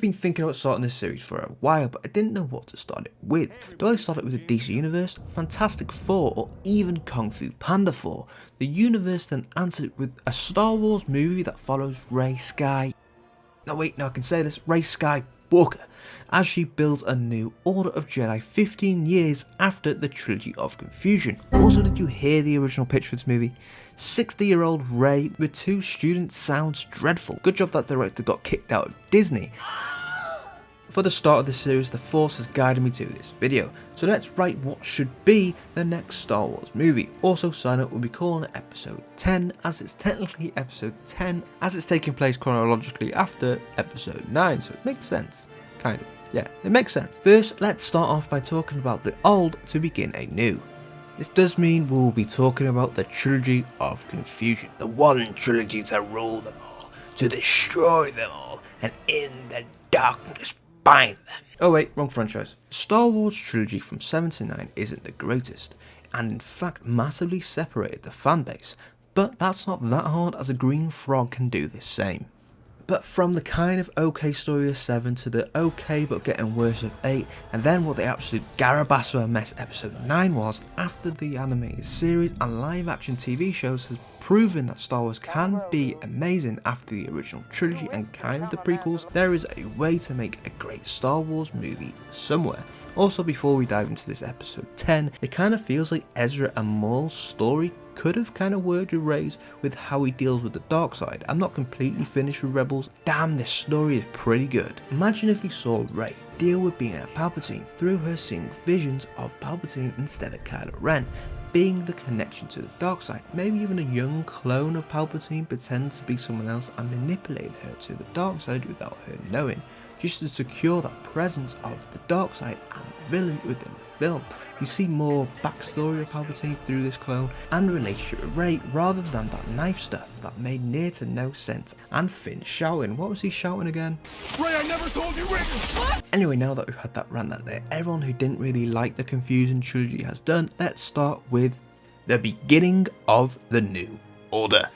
Been thinking about starting this series for a while, but I didn't know what to start it with. Do I start it with the DC Universe, Fantastic Four, or even Kung Fu Panda 4? The universe then answered with a Star Wars movie that follows Rey Skywalker, as she builds a new Order of Jedi 15 years after the Trilogy of Confusion. Also, did you hear the original pitch for this movie? 60-year-old Rey with 2 students sounds dreadful. Good job that director got kicked out of Disney. For the start of the series, the Force has guided me to this video, so let's write what should be the next Star Wars movie. Also, side note, we'll be calling it episode 10, as it's technically episode 10, as it's taking place chronologically after episode 9, so it makes sense. Kind of. Yeah, it makes sense. First, let's start off by talking about the old to begin anew. This does mean we'll be talking about the Trilogy of Confusion. The one trilogy to rule them all, to destroy them all, and in the darkness bind them. Oh wait, wrong franchise. Star Wars Trilogy from 7 to 9 isn't the greatest, and in fact massively separated the fanbase, but that's not that hard, as a green frog can do the same. But from the kind of okay story of 7 to the okay but getting worse of 8, and then what the absolute Garabasso mess episode 9 was, after the animated series and live action TV shows has proven that Star Wars can be amazing after the original trilogy and kind of the prequels, there is a way to make a great Star Wars movie somewhere. Also, before we dive into this episode 10, it kind of feels like Ezra and Maul's story could have kind of worked with Rey's with how he deals with the dark side. I'm not completely finished with Rebels. Damn, this story is pretty good. Imagine if we saw Rey deal with being a Palpatine through her seeing visions of Palpatine instead of Kylo Ren, being the connection to the dark side. Maybe even a young clone of Palpatine pretends to be someone else and manipulate her to the dark side without her knowing, just to secure that presence of the dark side and villain within the film. You see more backstory of Palpatine through this clone and relationship with Rey, rather than that knife stuff that made near to no sense. And Finn shouting. What was he shouting again? Rey, I never told you What? Anyway, now that we've had that rant out there, everyone who didn't really like the Confusion trilogy has done, let's start with the beginning of the New Order.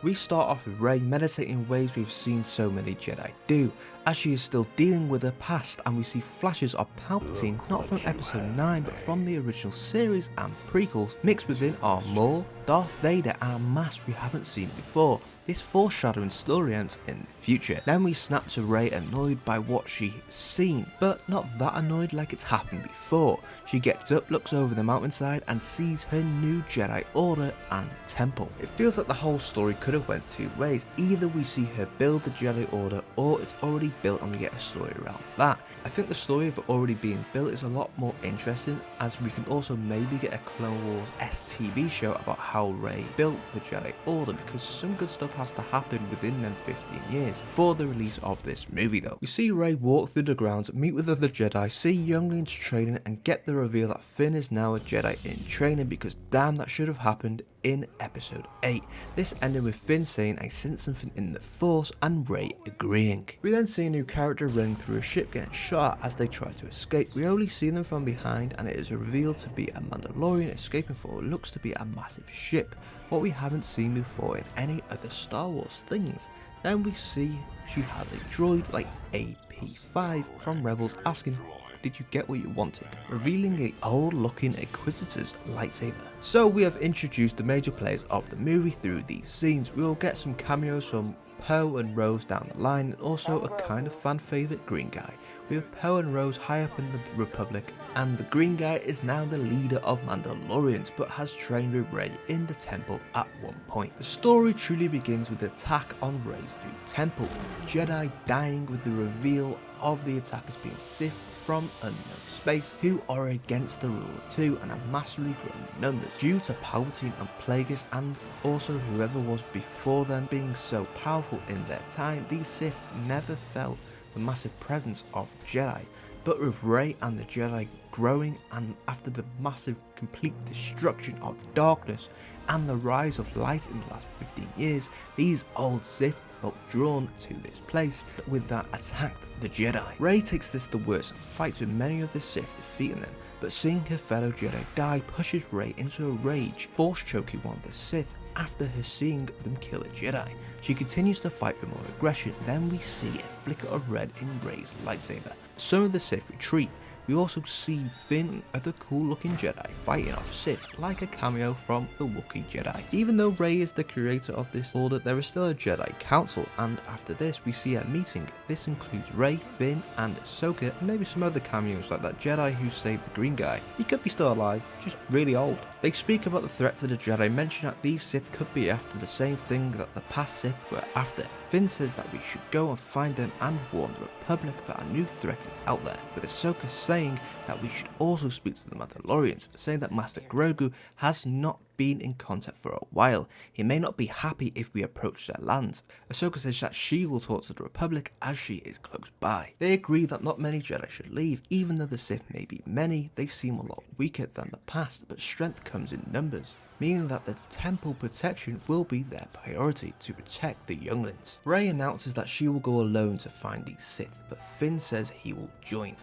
We start off with Rey meditating in ways we've seen so many Jedi do, as she is still dealing with her past, and we see flashes of Palpatine not from episode 9 but from the original series and prequels, mixed within our Maul, Darth Vader and a mask we haven't seen before. This foreshadowing story ends in the future. Then we snap to Rey annoyed by what she's seen, but not that annoyed like it's happened before. She gets up, looks over the mountainside and sees her new Jedi Order and temple. It feels like the whole story could have went 2 ways. Either we see her build the Jedi Order, or it's already built and we get a story around that. I think the story of it already being built is a lot more interesting, as we can also maybe get a Clone Wars STV show about how Rey built the Jedi Order, because some good stuff has to happen within them 15 years for the release of this movie though. We see Rey walk through the grounds, meet with other Jedi, see younglings training and get the reveal that Finn is now a Jedi in training, because damn, that should have happened in episode 8. This ended with Finn saying I sense something in the Force and Rey agreeing. We then see a new character running through a ship getting shot as they try to escape. We only see them from behind and it is revealed to be a Mandalorian escaping for what looks to be a massive ship, what we haven't seen before in any other Star Wars things. Then we see she has a droid like AP5 from Rebels asking, did you get what you wanted? Revealing the old looking Inquisitor's lightsaber. So we have introduced the major players of the movie through these scenes. We will get some cameos from Poe and Rose down the line, and also a kind of fan favourite green guy. We have Poe and Rose high up in the Republic, and the green guy is now the leader of Mandalorians, but has trained with Rey in the temple at one point. The story truly begins with the attack on Rey's new temple, Jedi dying with the reveal of the attackers being Sith from unknown space, who are against the rule of 2 and have massively grown in numbers due to Palpatine and Plagueis, and also whoever was before them being so powerful in their time. These Sith never felt the massive presence of Jedi, but with Rey and the Jedi growing, and after the massive complete destruction of darkness and the rise of light in the last 15 years, these old Sith felt drawn to this place, but with that attacked the Jedi. Rey takes this the worst and fights with many of the Sith, defeating them, but seeing her fellow Jedi die pushes Rey into a rage, force choking one of the Sith after her seeing them kill a Jedi. She continues to fight with more aggression, then we see a flicker of red in Rey's lightsaber. Some of the Sith retreat. We also see Finn and other cool looking Jedi fighting off Sith, like a cameo from the Wookiee Jedi. Even though Rey is the creator of this order, there is still a Jedi Council, and after this we see a meeting. This includes Rey, Finn and Ahsoka, and maybe some other cameos like that Jedi who saved the green guy. He could be still alive, just really old. They speak about the threat to the Jedi, mention that these Sith could be after the same thing that the past Sith were after. Finn says that we should go and find them and warn the Republic that a new threat is out there, with Ahsoka saying that we should also speak to the Mandalorians, saying that Master Grogu has not been in contact for a while. He may not be happy if we approach their lands. Ahsoka says that she will talk to the Republic as she is close by. They agree that not many Jedi should leave. Even though the Sith may be many, they seem a lot weaker than the past, but strength comes in numbers, meaning that the temple protection will be their priority to protect the younglings. Rey announces that she will go alone to find these Sith, but Finn says he will join.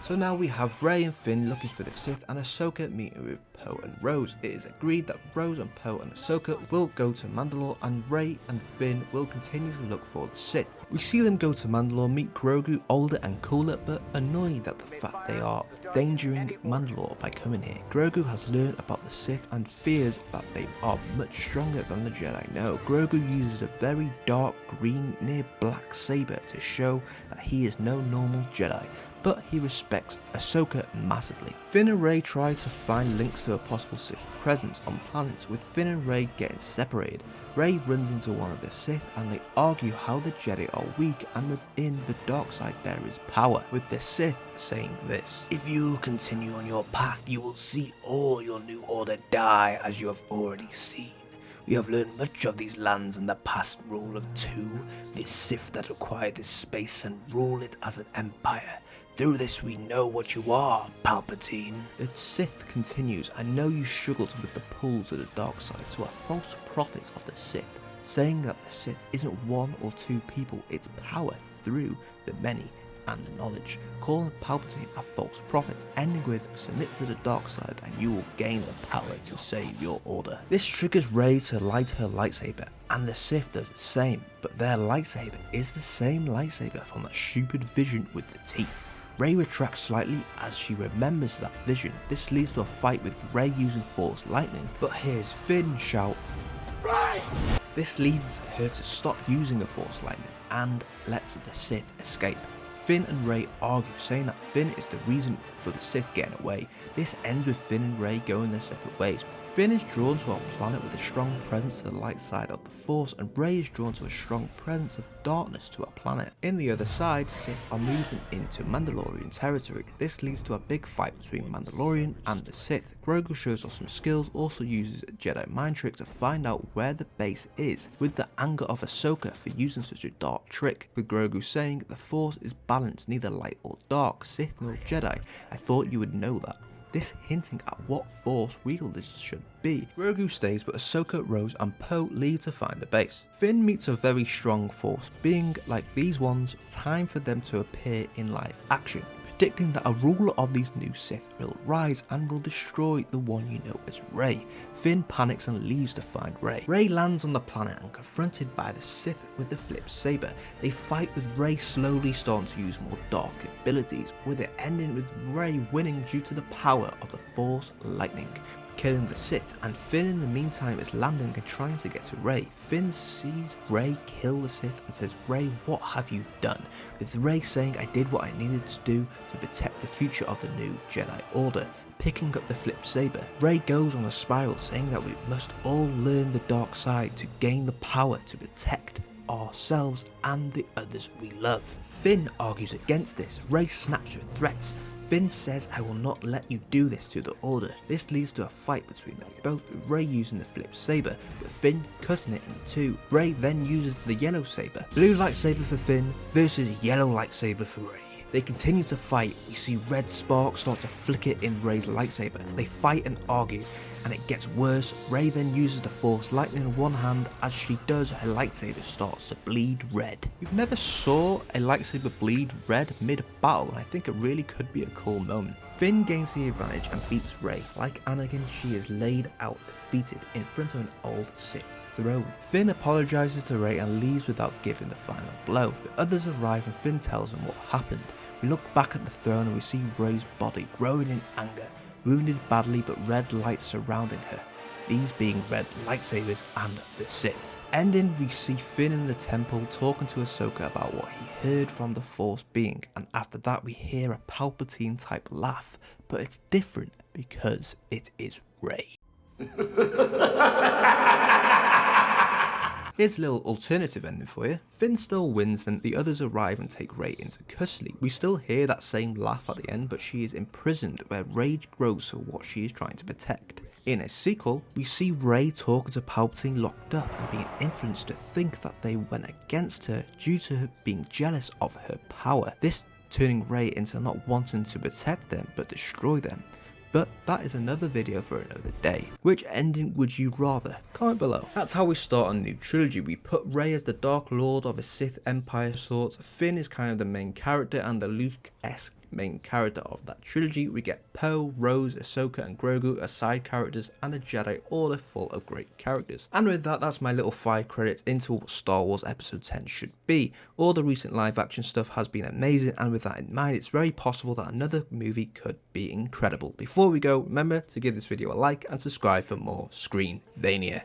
So now we have Rey and Finn looking for the Sith and Ahsoka meeting with Poe and Rose. It is agreed that Rose and Poe and Ahsoka will go to Mandalore and Rey and Finn will continue to look for the Sith. We see them go to Mandalore, meet Grogu, older and cooler, but annoyed at the fact they are endangering Mandalore by coming here. Grogu has learned about the Sith and fears that they are much stronger than the Jedi know. Grogu uses a very dark green near black saber to show that he is no normal Jedi, but he respects Ahsoka massively. Finn and Rey try to find links to a possible Sith presence on planets, with Finn and Rey getting separated. Rey runs into one of the Sith and they argue how the Jedi are weak and within the dark side there is power, with the Sith saying this: "If you continue on your path, you will see all your new order die as you have already seen. We have learned much of these lands and the past rule of two, the Sith that acquired this space and rule it as an empire. Through this we know what you are, Palpatine." The Sith continues: "I know you struggled with the pulls of the dark side, so a false prophet of the Sith, saying that the Sith isn't one or two people, it's power through the many and the knowledge, calling Palpatine a false prophet, ending with submit to the dark side and you will gain the power to save your order." This triggers Rey to light her lightsaber, and the Sith does the same, but their lightsaber is the same lightsaber from that stupid vision with the teeth. Rey retracts slightly as she remembers that vision. This leads to a fight with Rey using Force Lightning, but hears Finn shout, "Rey!" This leads her to stop using the Force Lightning and lets the Sith escape. Finn and Rey argue, saying that Finn is the reason for the Sith getting away. This ends with Finn and Rey going their separate ways. Finn is drawn to a planet with a strong presence to the light side of the Force, and Rey is drawn to a strong presence of darkness to a planet. In the other side, Sith are moving into Mandalorian territory. This leads to a big fight between Mandalorian and the Sith. Grogu shows off some skills, also uses a Jedi mind trick to find out where the base is, with the anger of Ahsoka for using such a dark trick, with Grogu saying, "The Force is balanced, neither light or dark, Sith nor Jedi. I thought you would know that." This hinting at what Force wielders should be. Grogu stays, but Ahsoka, Rose and Poe leave to find the base. Finn meets a very strong Force being. Like these ones, it's time for them to appear in live action, predicting that a ruler of these new Sith will rise and will destroy the one you know as Rey. Finn panics and leaves to find Rey. Rey lands on the planet and confronted by the Sith with the flip saber. They fight with Rey slowly starting to use more dark abilities, with it ending with Rey winning due to the power of the Force Lightning, killing the Sith, and Finn in the meantime is landing and trying to get to Rey. Finn sees Rey kill the Sith and says, "Rey, what have you done?" With Rey saying, "I did what I needed to do to protect the future of the new Jedi Order." Picking up the flip saber, Rey goes on a spiral saying that we must all learn the dark side to gain the power to protect ourselves and the others we love. Finn argues against this. Rey snaps with threats. Finn says, "I will not let you do this to the Order." This leads to a fight between them both, with Rey using the flip saber, but Finn cutting it in two. Rey then uses the yellow saber. Blue lightsaber for Finn versus yellow lightsaber for Rey. They continue to fight. We see red sparks start to flicker in Rey's lightsaber. They fight and argue, and it gets worse. Rey then uses the Force lightning in one hand. As she does, her lightsaber starts to bleed red. We've never saw a lightsaber bleed red mid-battle, and I think it really could be a cool moment. Finn gains the advantage and beats Rey. Like Anakin, she is laid out defeated in front of an old Sith throne. Finn apologizes to Rey and leaves without giving the final blow. The others arrive and Finn tells them what happened. We look back at the throne and we see Rey's body growing in anger, wounded badly but red lights surrounding her, these being red lightsabers and the Sith. Ending, we see Finn in the temple talking to Ahsoka about what he heard from the Force being, and after that we hear a Palpatine type laugh, but it's different because it is Rey. Here's a little alternative ending for you. Finn still wins, and the others arrive and take Rey into custody. We still hear that same laugh at the end, but she is imprisoned where rage grows for what she is trying to protect. In a sequel, we see Rey talking to Palpatine locked up and being influenced to think that they went against her due to her being jealous of her power. This turning Rey into not wanting to protect them but destroy them. But that is another video for another day. Which ending would you rather? Comment below. That's how we start a new trilogy. We put Rey as the Dark Lord of a Sith Empire of sorts. Finn is kind of the main character and the Luke-esque main character of that trilogy. We get Poe, Rose, Ahsoka and Grogu as side characters, and a Jedi Order full of great characters. And with that, that's my little 5 credits into what Star Wars Episode 10 should be. All the recent live action stuff has been amazing, and with that in mind, it's very possible that another movie could be incredible. Before we go, remember to give this video a like and subscribe for more Screenvania.